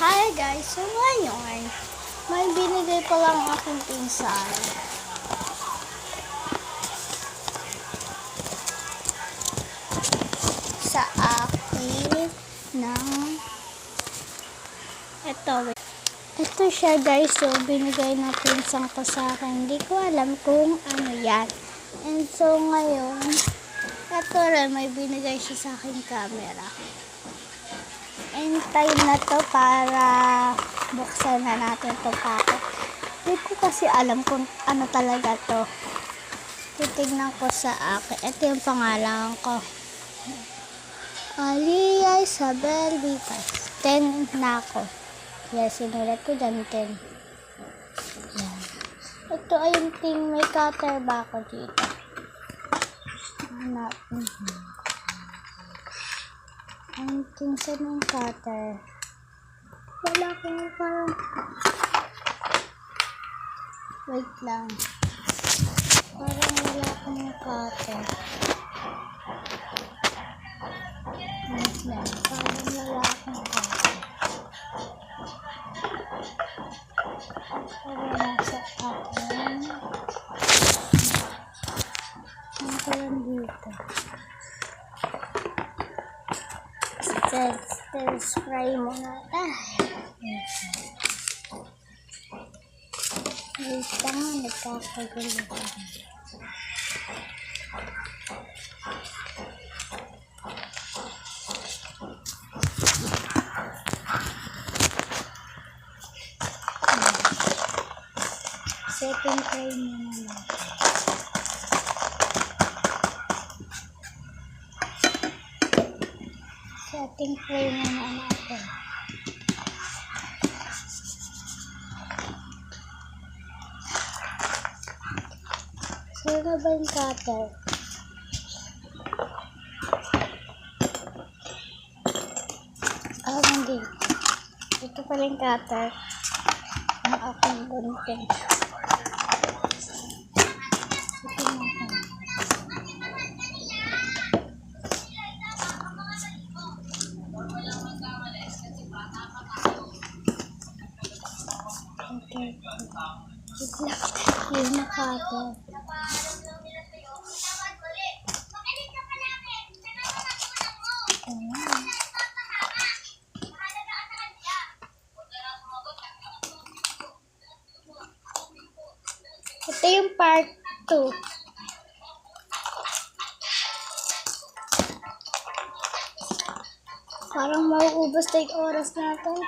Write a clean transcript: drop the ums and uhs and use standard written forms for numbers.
Hi guys! So ngayon, may binigay pa lang aking pinsan. Sa akin ng ito siya guys. So binigay na pinsan ko sa akin. Hindi ko alam kung ano yan. And so ngayon, ito rin may binigay siya sa aking camera. And time na to para buksan na natin to packet. Hindi ko kasi alam kung ano talaga to. Titignan ko sa akin. Ito yung pangalan ko. Alia Isabel Vitas. 10 na ako. Kaya sinulat ko dyan 10. Yan. Ito ay yung ting may cutter ba ako dito. Ang tingsan ng cutter. Wala akong parang... Wait lang. Parang wala akong cutter. Wait lang. Parang wala akong cutter. Parang nasa akin. Ang parang dito. Still spray muna tayo. Wait lang, nagkakagulo ko. Second try muna natin. Setting frame muna natin. Sino ba yung cutter? Hindi. Ito pala yung cutter ng aking gunting. Ito natin. Okay. Yun na cutter. Ito yung part 2. Parang mauubos na yung oras natin.